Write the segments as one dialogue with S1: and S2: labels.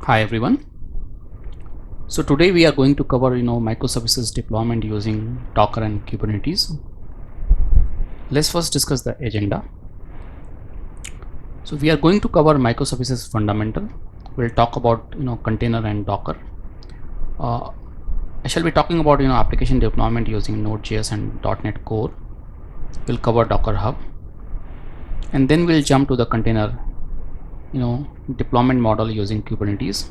S1: Hi everyone. So today we are going to cover microservices deployment using Docker and Kubernetes. Let's first discuss the agenda. So we are going to cover microservices fundamental. We'll talk about container and Docker. I shall be talking about application deployment using Node.js and .NET Core. We'll cover Docker Hub, and then we'll jump to the container deployment model using Kubernetes.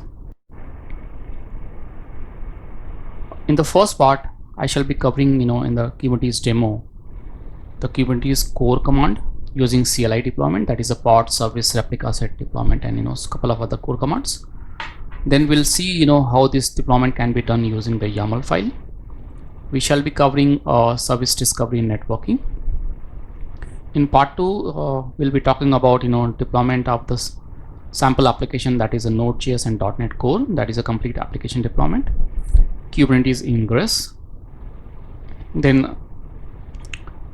S1: In the first part, I shall be covering in the Kubernetes demo the Kubernetes core command using CLI deployment, that is a pod, service, replica set deployment, and a couple of other core commands. Then we'll see how this deployment can be done using the YAML file. We shall be covering service discovery and networking. In part 2, we'll be talking about deployment of this sample application, that is a Node.js and .NET Core, that is a complete application deployment. Kubernetes ingress, then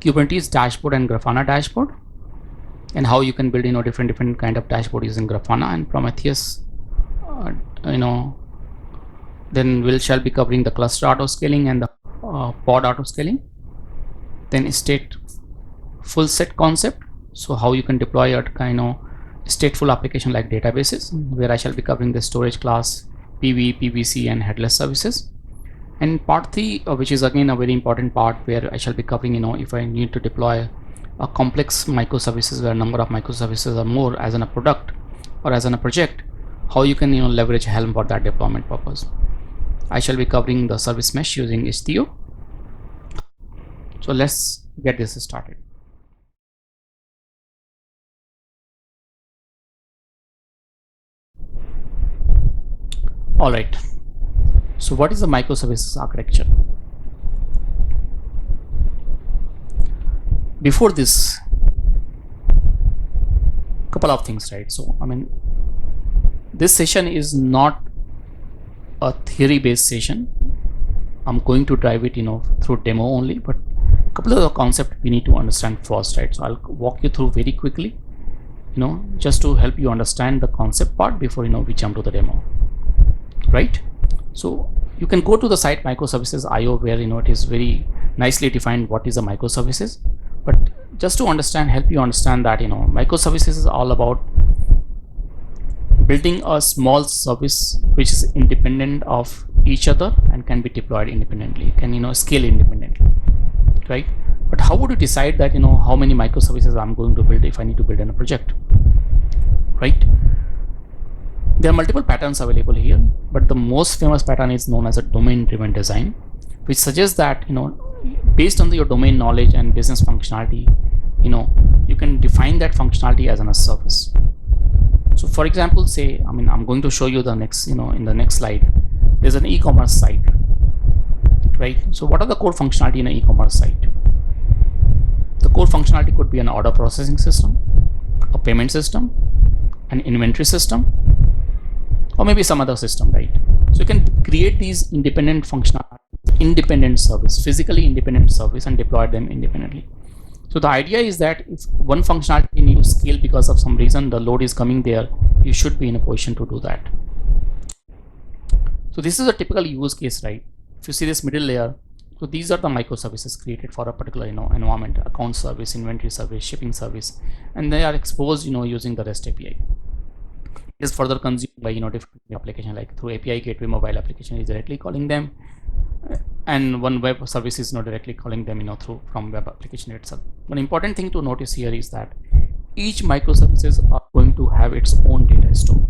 S1: Kubernetes dashboard and Grafana dashboard, and how you can build different kind of dashboard using Grafana and Prometheus. Then we shall be covering the cluster auto scaling and the pod auto scaling. Then state full set concept, so how you can deploy a stateful application like databases, where I shall be covering the storage class, PV, PVC, and headless services. And part 3, which is again a very important part, where I shall be covering if I need to deploy a complex microservices where a number of microservices are more as in a product or as in a project, how you can leverage Helm for that deployment purpose. I shall be covering the service mesh using Istio. So let's get this started. All right. So what is the microservices architecture? Before this, couple of things, right? So this session is not a theory-based session. I'm going to drive it through demo only, but a couple of the concepts we need to understand first, right? So I'll walk you through very quickly, just to help you understand the concept part before we jump to the demo, right? So you can go to the site microservices.io, where it is very nicely defined what is a microservices. But just to help you understand that microservices is all about building a small service which is independent of each other and can be deployed independently, can scale independently, right? But how would you decide that how many microservices I'm going to build if I need to build in a project, right? There are multiple patterns available here, but the most famous pattern is known as a domain-driven design, which suggests that based on your domain knowledge and business functionality, you can define that functionality as a service. So for example, say I'm going to show you the next in the next slide. There's an e-commerce site, right? So what are the core functionality in an e-commerce site? The core functionality could be an order processing system, a payment system, an inventory system, or maybe some other system, right? So you can create these independent service, physically independent service, and deploy them independently. So the idea is that if one functionality needs to scale because of some reason, the load is coming there, you should be in a position to do that. So this is a typical use case, right? If you see this middle layer, so these are the microservices created for a particular environment: account service, inventory service, shipping service, and they are exposed using the REST API. Is further consumed by different application, like through API gateway. Mobile application is directly calling them, and one web service is not directly calling them from web application itself. One important thing to notice here is that each microservices are going to have its own data store.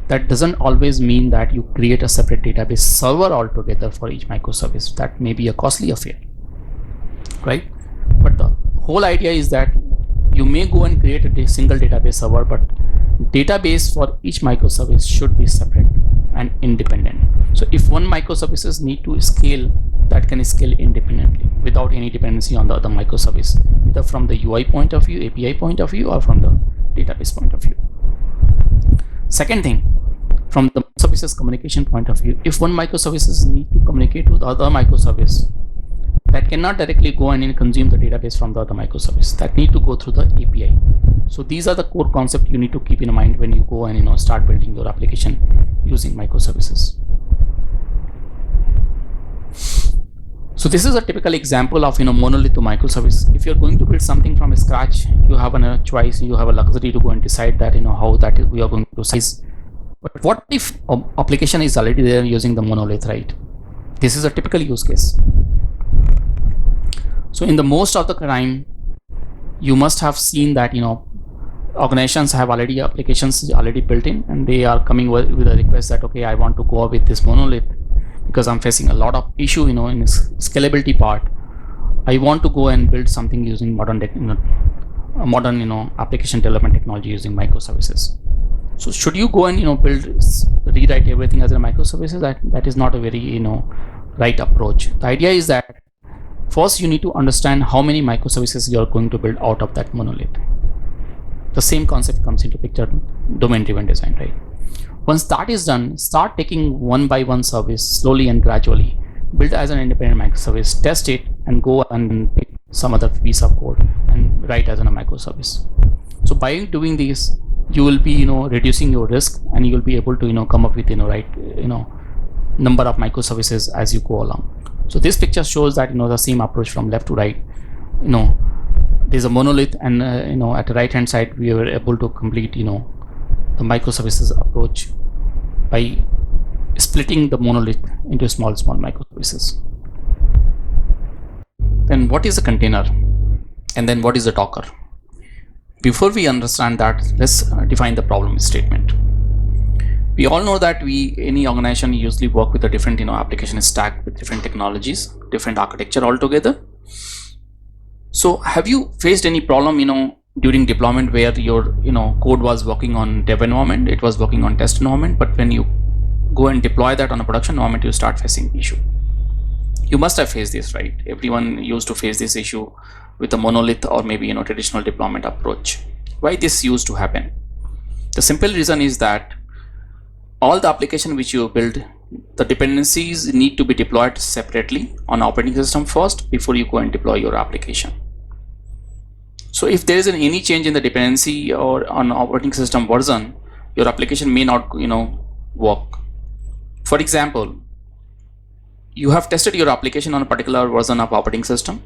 S1: That doesn't always mean that you create a separate database server altogether for each microservice. That may be a costly affair, right? But the whole idea is that you may go and create a single database server, but database for each microservice should be separate and independent. So if one microservices need to scale, that can scale independently without any dependency on the other microservice, either from the UI point of view, API point of view, or from the database point of view. Second thing, from the services communication point of view, if one microservices need to communicate with other microservice, that cannot directly go and consume the database from the other microservice. That need to go through the API. So these are the core concepts you need to keep in mind when you go and start building your application using microservices. So this is a typical example of monolith to microservice. If you're going to build something from scratch, you have a choice, you have a luxury to go and decide that how that we are going to size. But what if application is already there using the monolith, right? This is a typical use case. So in the most of the time, you must have seen that organizations have applications already built in, and they are coming with a request that, okay, I want to go with this monolith because I'm facing a lot of issue in scalability part. I want to go and build something using modern application development technology using microservices. So should you go and rewrite everything as a microservices? That is not a very right approach. The idea is that first you need to understand how many microservices you are going to build out of that monolith. The same concept comes into picture, domain-driven design, right? Once that is done, start taking one by one service slowly and gradually, build as an independent microservice, test it, and go and pick some other piece of code and write as a microservice. So by doing this, you will be reducing your risk, and you will be able to come up with number of microservices as you go along. So this picture shows that the same approach from left to right. There's a monolith, and at the right hand side we were able to complete the microservices approach by splitting the monolith into small microservices. Then what is a container, and then what is a Docker? Before we understand that, let's define the problem statement. We all know that any organization usually work with a different application stack with different technologies, different architecture altogether. So have you faced any problem during deployment where your code was working on dev environment, it was working on test environment, but when you go and deploy that on a production environment, you start facing issue? You must have faced this, right? Everyone used to face this issue with a monolith or maybe traditional deployment approach. Why this used to happen? The simple reason is that all the application which you build, the dependencies need to be deployed separately on operating system first before you go and deploy your application. So if there is any change in the dependency or on operating system version, your application may not work. For example, you have tested your application on a particular version of operating system,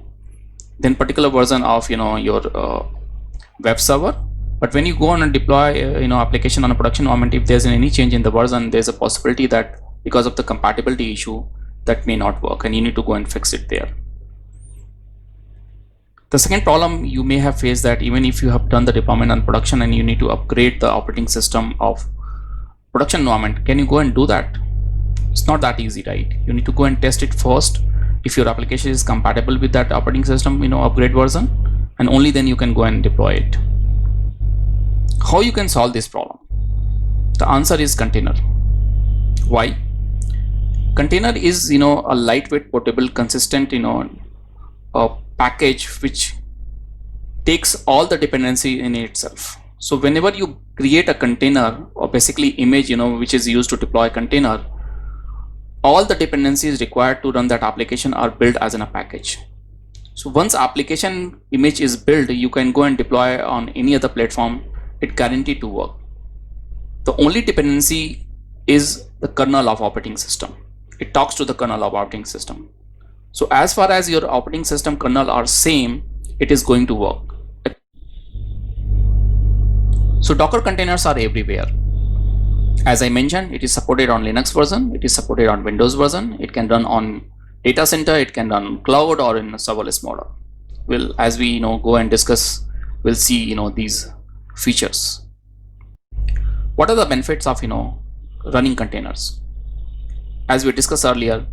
S1: then particular version of your web server. But when you go on and deploy application on a production environment, if there's any change in the version, there's a possibility that because of the compatibility issue, that may not work, and you need to go and fix it there. The second problem you may have faced, that even if you have done the deployment on production and you need to upgrade the operating system of production environment, can you go and do that? It's not that easy, right? You need to go and test it first if your application is compatible with that operating system upgrade version, and only then you can go and deploy it. How you can solve this problem? The answer is container. Why? Container is a lightweight, portable, consistent a package which takes all the dependency in itself. So whenever you create a container, or basically image which is used to deploy a container, all the dependencies required to run that application are built as in a package. So once application image is built, you can go and deploy on any other platform. It guaranteed to work. The only dependency is the kernel of operating system. It talks to the kernel of operating system. So as far as your operating system kernel are same, it is going to work. So Docker containers are everywhere. As I mentioned, it is supported on Linux version, it is supported on Windows version, it can run on data center, it can run cloud or in a serverless model. Well, as we go and discuss, we'll see these features. What are the benefits of running containers? As we discussed earlier,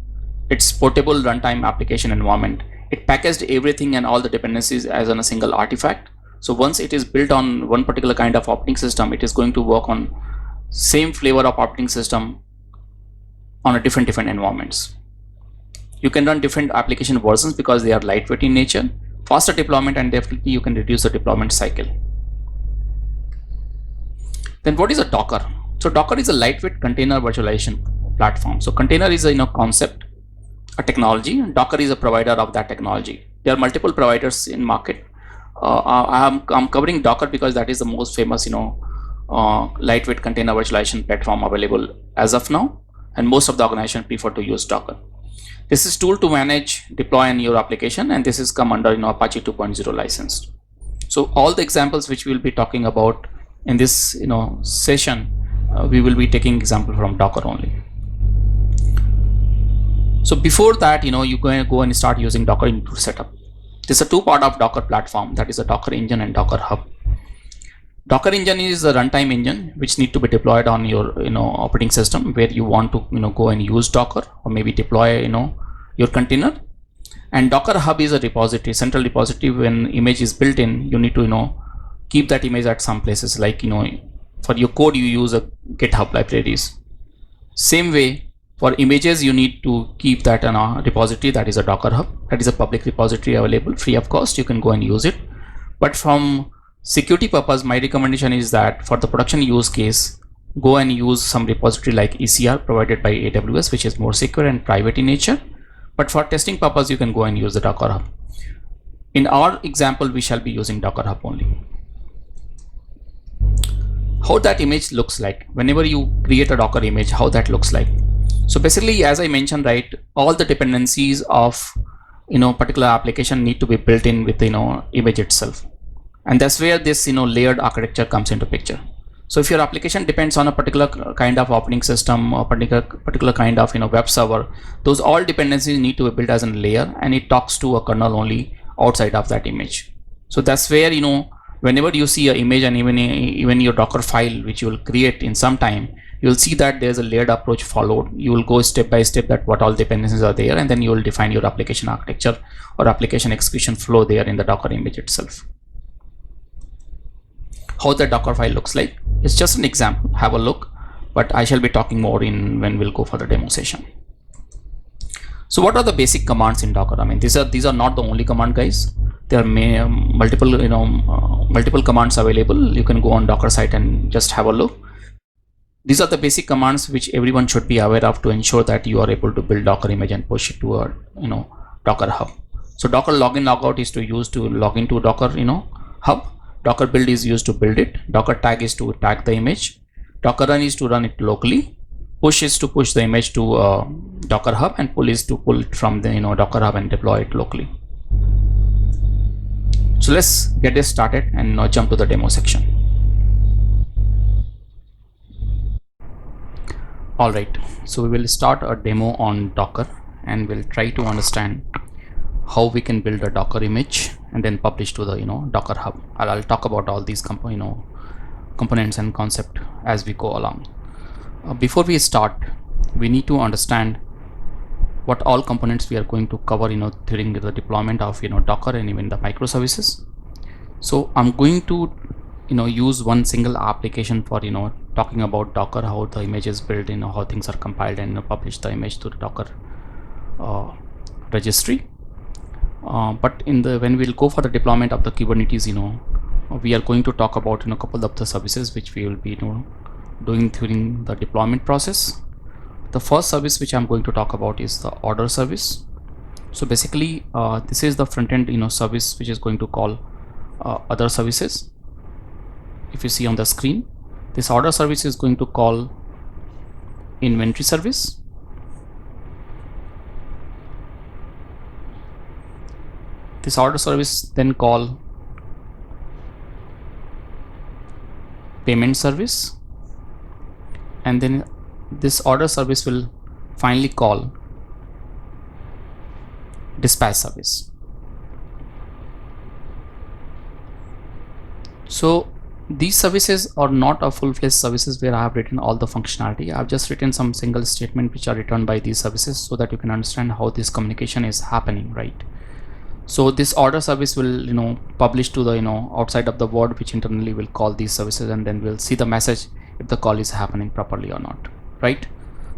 S1: it's portable runtime application environment. It packaged everything and all the dependencies as on a single artifact. So once it is built on one particular kind of operating system, it is going to work on same flavor of operating system on a different environments. You can run different application versions because they are lightweight in nature, faster deployment, and definitely you can reduce the deployment cycle. Then what is a Docker? So Docker is a lightweight container virtualization platform. So container is a concept, a technology, and Docker is a provider of that technology. There are multiple providers in market. I'm covering Docker because that is the most famous, lightweight container virtualization platform available as of now, and most of the organization prefer to use Docker. This is tool to manage, deploy in your application, and this is come under Apache 2.0 license. So all the examples which we'll be talking about in this session, we will be taking example from Docker only. So before that, you go and start using Docker into setup. This is a two-part of Docker platform, that is a Docker Engine and Docker Hub. Docker Engine is a runtime engine which need to be deployed on your operating system where you want to go and use Docker or maybe deploy your container. And Docker Hub is a repository, central repository. When image is built in, you need to keep that image at some places, like for your code you use a GitHub libraries. Same way, for images you need to keep that in a repository, that is a Docker Hub. That is a public repository available free of cost, you can go and use it. But from security purpose, my recommendation is that for the production use case, go and use some repository like ECR provided by AWS, which is more secure and private in nature. But for testing purpose, you can go and use the Docker Hub. In our example, we shall be using Docker Hub only. How that image looks like, whenever you create a Docker image, how that looks like. So basically, as I mentioned, right, all the dependencies of particular application need to be built in with image itself, and that's where this layered architecture comes into picture. So if your application depends on a particular kind of operating system or particular kind of web server, those all dependencies need to be built as a layer, and it talks to a kernel only outside of that image. So that's where whenever you see an image and even your Docker file which you will create in some time, you will see that there's a layered approach followed. You will go step by step that what all dependencies are there, and then you will define your application architecture or application execution flow there in the Docker image itself. How the Docker file looks like, it's just an example, have a look, but I shall be talking more when we'll go for the demo session. So what are the basic commands in Docker? I mean, these are not the only command, guys. There are multiple commands available. You can go on Docker site and just have a look. These are the basic commands which everyone should be aware of to ensure that you are able to build Docker image and push it to a Docker Hub. So Docker login logout is used to log into Docker Hub. Docker build is used to build it. Docker tag is to tag the image. Docker run is to run it locally. Push is to push the image to Docker Hub, and pull is to pull it from the Docker Hub and deploy it locally. So let's get this started and now jump to the demo section. Alright, so we will start a demo on Docker, and we'll try to understand how we can build a Docker image and then publish to the Docker Hub. I'll talk about all these components and concept as we go along. Before we start, we need to understand what all components we are going to cover during the deployment of Docker and even the microservices. So I'm going to use one single application for talking about Docker, how the image is built, how things are compiled, and publish the image to the Docker registry. But when we'll go for the deployment of the Kubernetes, we are going to talk about a couple of the services which we will be doing during the deployment process. The first service which I'm going to talk about is the order service. So basically, this is the front end service which is going to call other services. If you see on the screen, this order service is going to call inventory service. This order service then call payment service, and then this order service will finally call dispatch service. So these services are not a full-fledged services where I have written all the functionality. I've just written some single statement which are returned by these services so that you can understand how this communication is happening, right? So this order service will publish to the outside of the board, which internally will call these services, and then we'll see the message if the call is happening properly or not, right?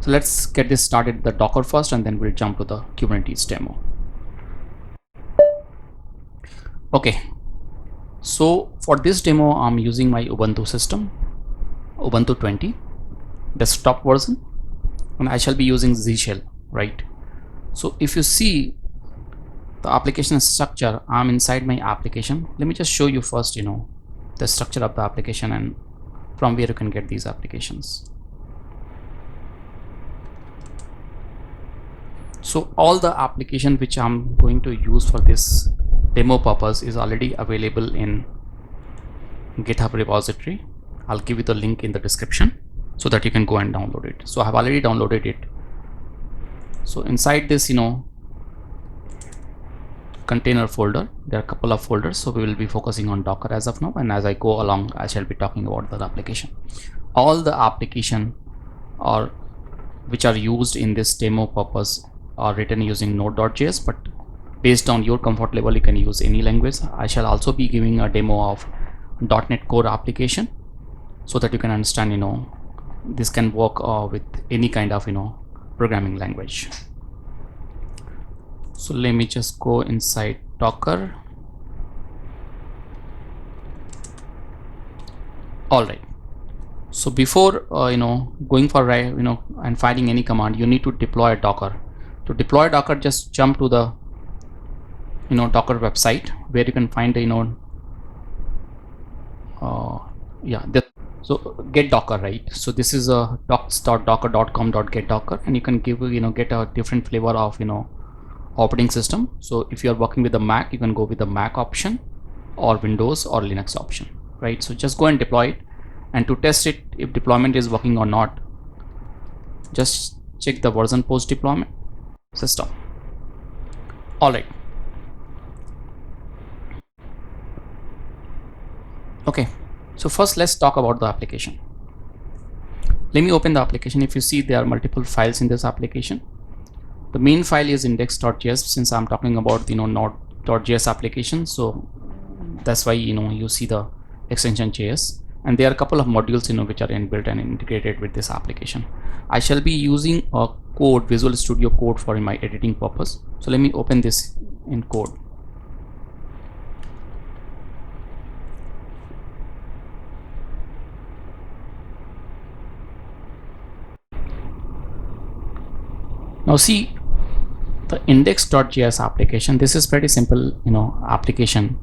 S1: So let's get this started, the Docker first, and then we'll jump to the Kubernetes demo. Okay, so for this demo I'm using my Ubuntu system, Ubuntu 20 desktop version, and I shall be using Z Shell, right? So if you see the application structure, I'm inside my application. Let me just show you first, the structure of the application and from where you can get these applications. So all the application which I'm going to use for this demo purpose is already available in GitHub repository. I'll give you the link in the description so that you can go and download it. So I have already downloaded it. So inside this, container folder, there are a couple of folders. So we will be focusing on Docker as of now, and as I go along, I shall be talking about the application. All the application which are used in this demo purpose are written using Node.js, but based on your comfort level, you can use any language. I shall also be giving a demo of .NET Core application so that you can understand, this can work with any kind of, programming language. So let me just go inside Docker. All right. So before going for and finding any command, you need to deploy a Docker. To deploy Docker, just jump to the Docker website where you can find so get Docker, right? So this is a docs.docker.com.getDocker, and you can get a different flavor of operating system. So if you are working with the Mac, you can go with the Mac option or Windows or Linux option, right? So just go and deploy it, and to test it if deployment is working or not, just check the version post deployment system. All right. Okay, so first let's talk about the application. Let me open the application. If you see, there are multiple files in this application. The main file is index.js, since I'm talking about Node.js application, so that's why you see the extension JS, and there are a couple of modules which are inbuilt and integrated with this application. I shall be using a code, Visual Studio Code, for my editing purpose. So let me open this in code. Now see the index.js application. This is pretty simple, application.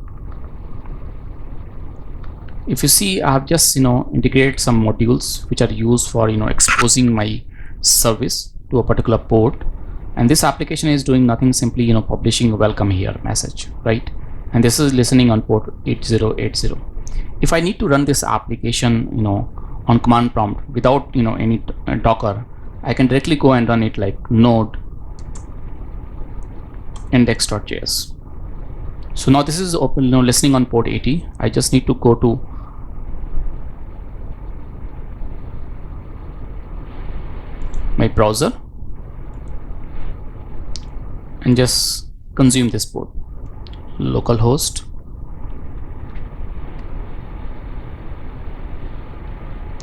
S1: If you see, I have just integrated some modules which are used for exposing my service to a particular port, and this application is doing nothing, simply publishing a welcome here message, right? And this is listening on port 8080. If I need to run this application on command prompt without any Docker, I can directly go and run it like node index.js. So now this is open, listening on port 80. I just need to go to my browser and just consume this port, localhost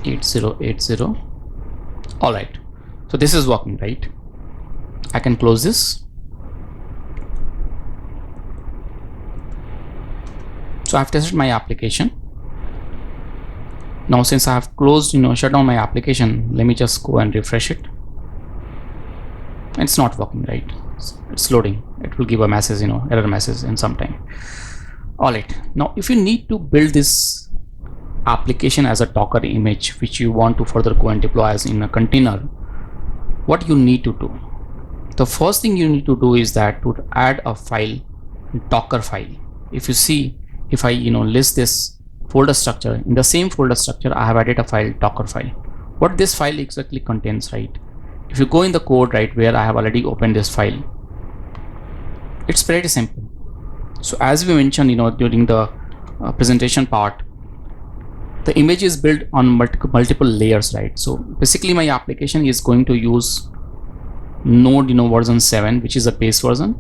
S1: 8080. All right. So this is working, right? I can close this. So I've tested my application. Now since I have closed, shut down my application, let me just go and refresh it. It's not working, right? It's loading. It will give a message, error message in some time. All right. Now if you need to build this application as a Docker image, which you want to further go and deploy as in a container, what you need to do, the first thing you need to do is that to add a file, Docker file. If you see, if I list this folder structure, in the same folder structure I have added a file, Docker file. What this file exactly contains, right? If you go in the code, right, where I have already opened this file, it's pretty simple. So as we mentioned during the presentation part, the image is built on multiple layers, right? So basically my application is going to use Node version 7, which is a base version.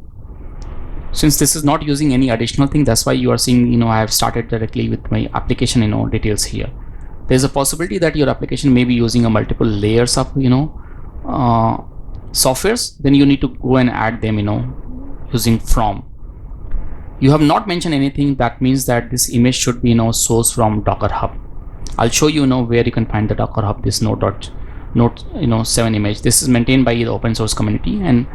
S1: Since this is not using any additional thing, that's why you are seeing I have started directly with my application details here. There's a possibility that your application may be using a multiple layers of softwares. Then you need to go and add them using from. You have not mentioned anything. That means that this image should be sourced from Docker Hub. I'll show you where you can find the Docker Hub, this Node 7 image. This is maintained by the open source community, and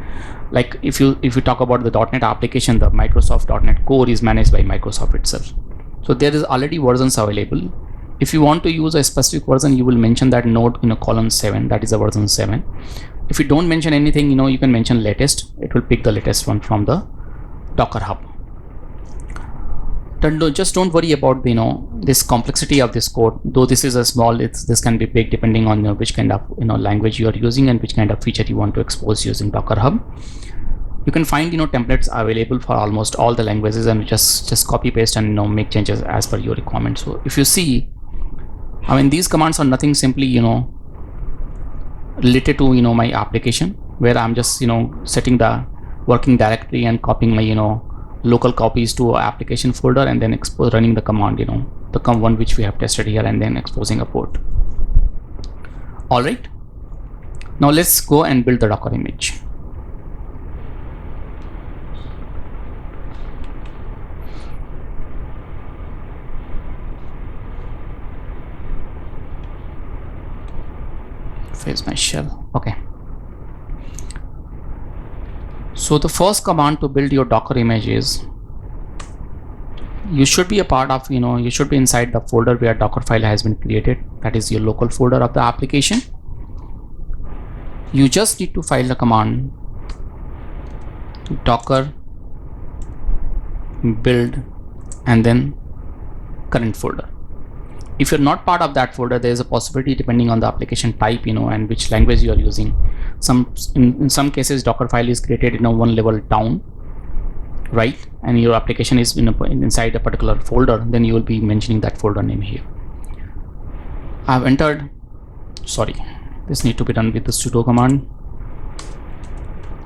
S1: Like if you talk about the .NET application, the Microsoft .NET Core is managed by Microsoft itself. So there is already versions available. If you want to use a specific version, you will mention that node column 7, that is a version 7. If you don't mention anything, you can mention latest. It will pick the latest one from the Docker Hub. Just don't worry about this complexity of this code. Though this is a small, this can be big depending on which kind of language you are using and which kind of feature you want to expose using Docker Hub. You can find templates available for almost all the languages, and just copy paste and make changes as per your requirement. So if you see, I mean, these commands are nothing, simply related to my application, where I'm just setting the working directory and copying my local copies to application folder, and then running the command, the one which we have tested here, and then exposing a port. All right, now let's go and build the Docker image. Face my shell. Okay. So the first command to build your Docker image is, you should be a part of, you should be inside the folder where Docker file has been created. That is your local folder of the application. You just need to file the command docker build and then current folder. If you're not part of that folder, there is a possibility, depending on the application type, and which language you are using. In some cases, Docker file is created one level down, right? And your application is inside a particular folder, then you will be mentioning that folder name here. I've entered, sorry, this need to be done with the sudo command.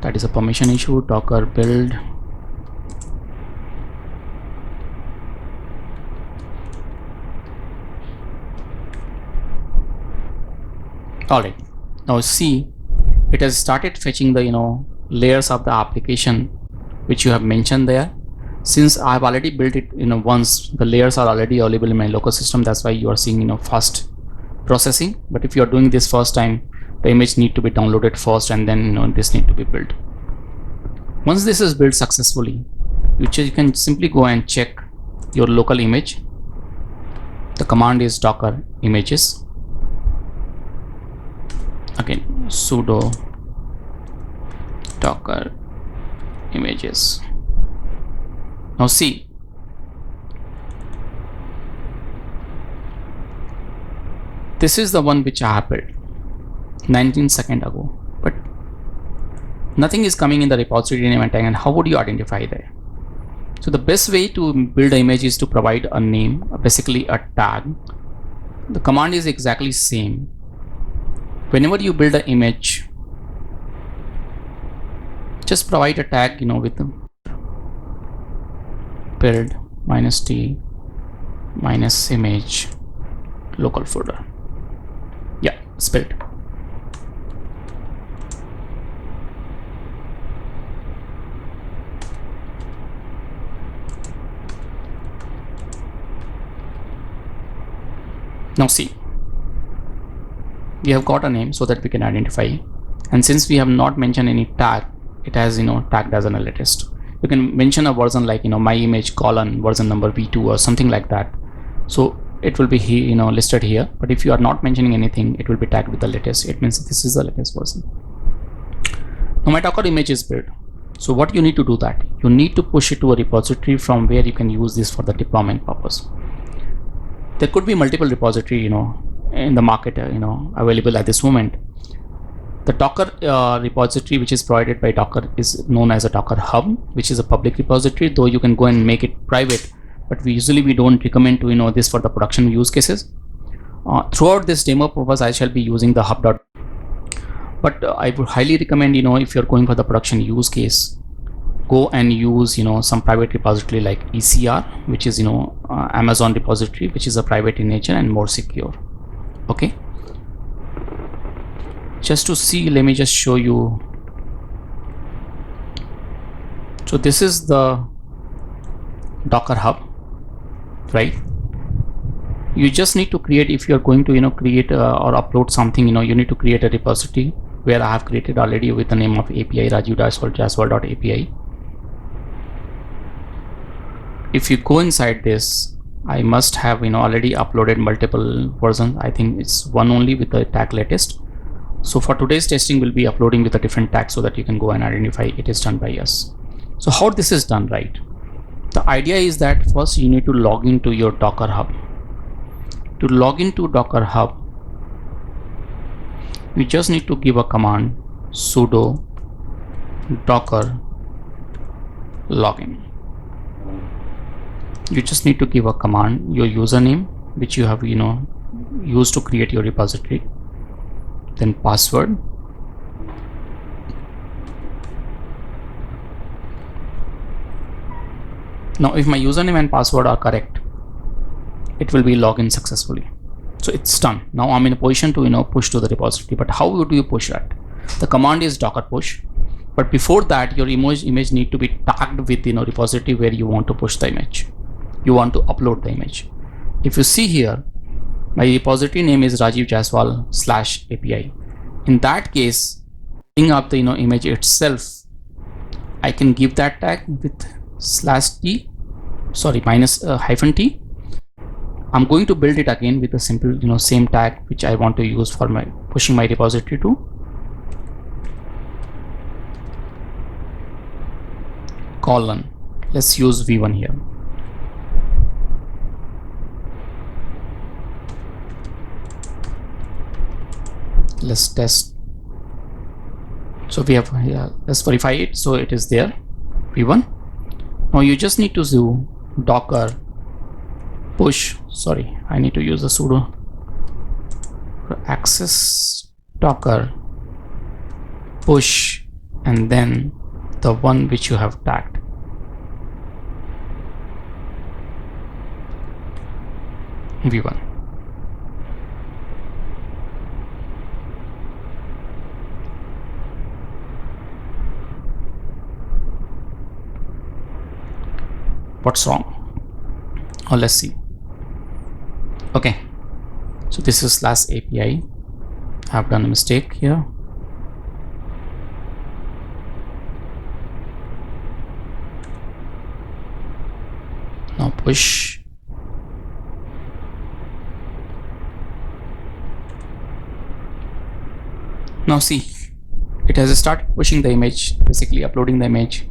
S1: That is a permission issue. Docker build. All right, now see, it has started fetching the layers of the application which you have mentioned there. Since I've already built it once, the layers are already available in my local system. That's why you are seeing fast processing. But if you are doing this first time, the image need to be downloaded first, and then this need to be built. Once this is built successfully, you can simply go and check your local image. The command is docker images. Again, sudo docker images. Now see, this is the one which I have built 19 seconds ago, but nothing is coming in the repository name and tag. And how would you identify that? So the best way to build an image is to provide a name, basically a tag. The command is exactly same. Whenever you build an image, just provide a tag, with the build -t -image local folder. Yeah, it's built. Now see, we have got a name so that we can identify, and since we have not mentioned any tag, it has tagged as an latest. You can mention a version like my image colon version number v2 or something like that, so it will be listed here. But if you are not mentioning anything, it will be tagged with the latest. It means this is the latest version. Now my Docker image is built. So what you need to do, that you need to push it to a repository from where you can use this for the deployment purpose. There could be multiple repository in the market available at this moment. The Docker repository which is provided by Docker is known as a Docker Hub, which is a public repository, though you can go and make it private, but we don't recommend to this for the production use cases. Throughout this demo purpose, I shall be using the hub. But I would highly recommend if you're going for the production use case, go and use some private repository like ECR, which is Amazon repository, which is a private in nature and more secure. Okay, just to see, let me just show you. So this is the Docker Hub, right? You just need to create, if you're going to create or upload something, you need to create a repository where I have created already with the name of API Rajiv-Jaiswal.api. If you go inside this, I must have already uploaded multiple versions. I think it's one only with the tag latest. So for today's testing, we'll be uploading with a different tag so that you can go and identify it is done by us. So how this is done, right? The idea is that first you need to log into your Docker Hub. To log into Docker Hub, you just need to give a command sudo docker login. You just need to give a command, your username, which you have used to create your repository, then password, now if my username and password are correct, it will be login successfully. So it's done. Now I'm in a position to push to the repository. But how do you push that? The command is docker push, but before that your image need to be tagged with repository where you want to push the image, you want to upload the image. If you see here, my repository name is Rajiv-Jaiswal/API. In that case, bring up the image itself, I can give that tag with -t. I'm going to build it again with a simple same tag which I want to use for my pushing my repository to. Colon, let's use v1 here. Let's test. So we have here, let's verify it. So it is there, v1. Now you just need to do docker push, I need to use the sudo access docker push, and then the one which you have tagged. v1. What's wrong? Oh, let's see. Okay, so this is /API. I have done a mistake here. Now push. Now see, it has started pushing the image, basically uploading the image.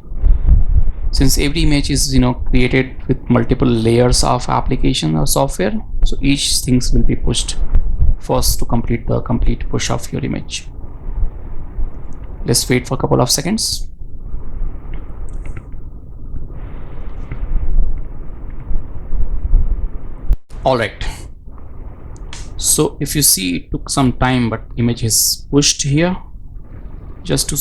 S1: Since every image is created with multiple layers of application or software, so each things will be pushed first to complete the complete push of your image. Let's wait for a couple of seconds. All right, so if you see, it took some time, but image is pushed here. Just to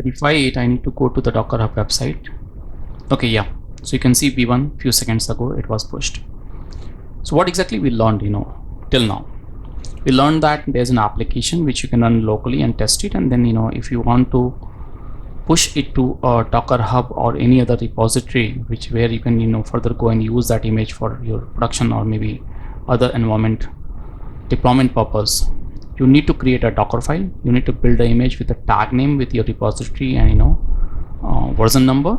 S1: verify it, I need to go to the Docker Hub website. Okay, yeah, so you can see v1 few seconds ago it was pushed. So what exactly we learned till now? We learned that there's an application which you can run locally and test it, and then if you want to push it to a Docker Hub or any other repository where you can further go and use that image for your production or maybe other environment deployment purpose, you need to create a Docker file. You need to build the image with a tag name with your repository and version number,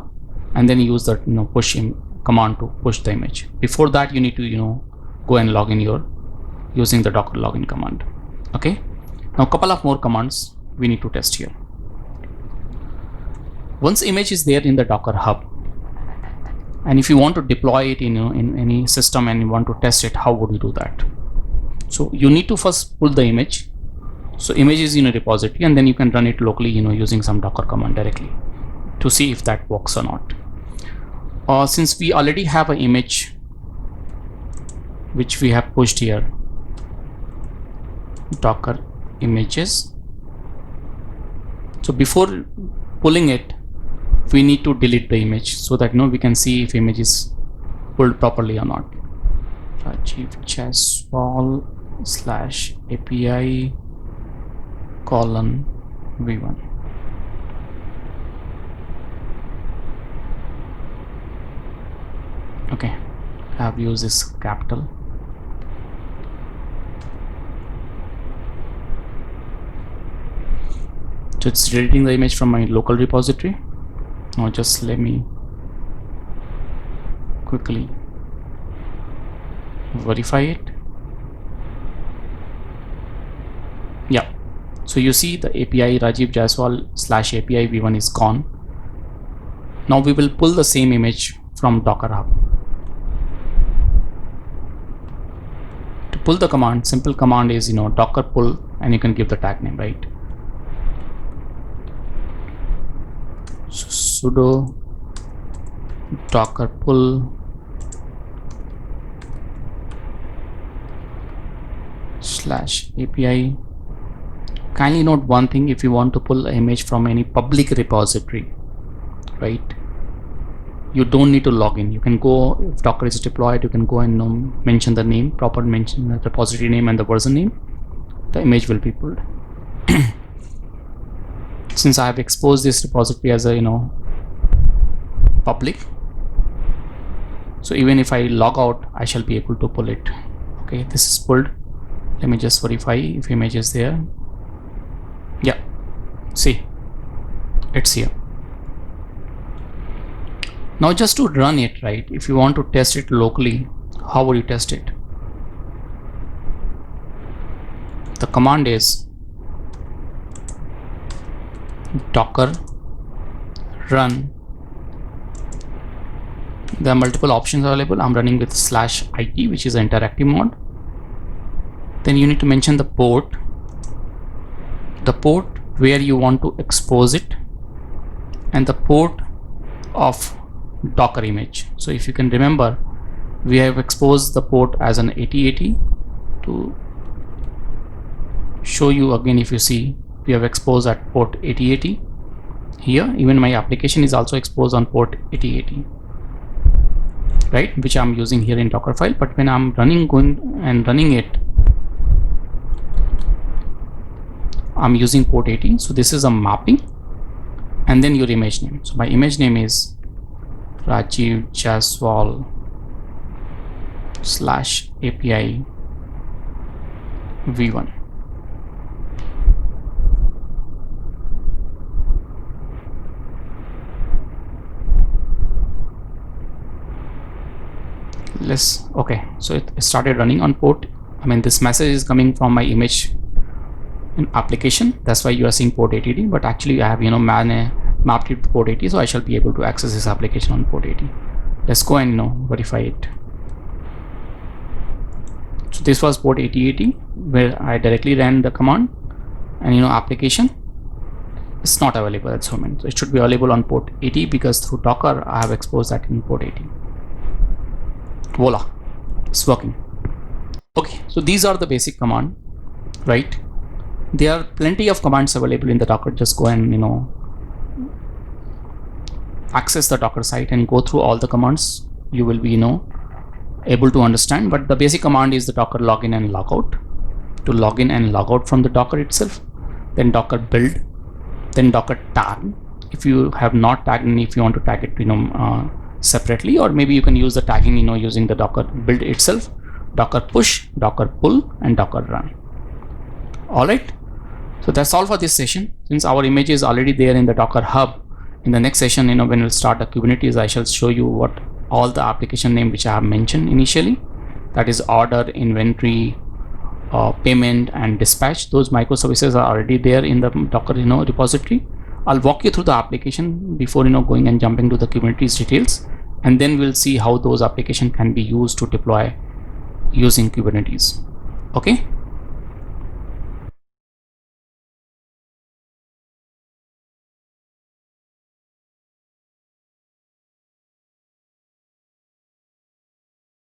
S1: and then use the push command to push the image. Before that, you need to go and log in using the docker login command. Okay, now a couple of more commands we need to test here. Once image is there in the Docker Hub, and if you want to deploy it in any system and you want to test it, how would you do that? So you need to first pull the image. So image is in a repository, and then you can run it locally using some docker command directly to see if that works or not. Since we already have an image which we have pushed here, docker images, so before pulling it, we need to delete the image so that we can see if image is pulled properly or not. Rajiv-Jaiswal/API v1. Okay, I have used this capital. So it's deleting the image from my local repository. Now just let me quickly verify it. Yeah, so you see the API Rajiv Jaiswal /API v1 is gone. Now we will pull the same image from Docker Hub. To pull the command, simple command is docker pull, and you can give the tag name, right? So sudo docker pull /API. Kindly note one thing: if you want to pull an image from any public repository, right, you don't need to log in. You can go, if Docker is deployed, you can go and mention the name, proper mention the repository name and the version name. The image will be pulled. Since I have exposed this repository as a public, so even if I log out, I shall be able to pull it. Okay, this is pulled. Let me just verify if image is there. Yeah, see, it's here. Now just to run it, right, if you want to test it locally, how would you test it? The command is docker run. There are multiple options available. I'm running with /IT, which is an interactive mode. Then you need to mention the port where you want to expose it, and the port of Docker image. So if you can remember, we have exposed the port as an 8080. To show you again, if you see, we have exposed at port 8080 here. Even my application is also exposed on port 8080, right, which I'm using here in Dockerfile. But when I'm running it, I'm using port 80. So this is a mapping, and then your image name. So my image name is Rajiv Jaiswal /API v1. Okay, so it started running on port. This message is coming from my image in application. That's why you are seeing port 80, but actually I have mapped it to port 80, so I shall be able to access this application on port 80. Let's go and verify it. So this was port 8080 where I directly ran the command, and application is not available at the moment. So it should be available on port 80 because through Docker I have exposed that in port 80. Voila, it's working. Okay, so these are the basic command, right? There are plenty of commands available in the Docker. Just go and access the Docker site and go through all the commands. You will be able to understand, but the basic command is the docker login and logout. To log in and log out from the Docker itself, then docker build, then docker tag. If you have not tagged, and if you want to tag it separately, or maybe you can use the tagging using the docker build itself, docker push, docker pull, and docker run. All right, so that's all for this session. Since our image is already there in the Docker Hub, in the next session, when we'll start the Kubernetes, I shall show you what all the application name which I have mentioned initially, that is order, inventory, payment, and dispatch. Those microservices are already there in the Docker repository. I'll walk you through the application before going and jumping to the Kubernetes details, and then we'll see how those applications can be used to deploy using Kubernetes. Okay.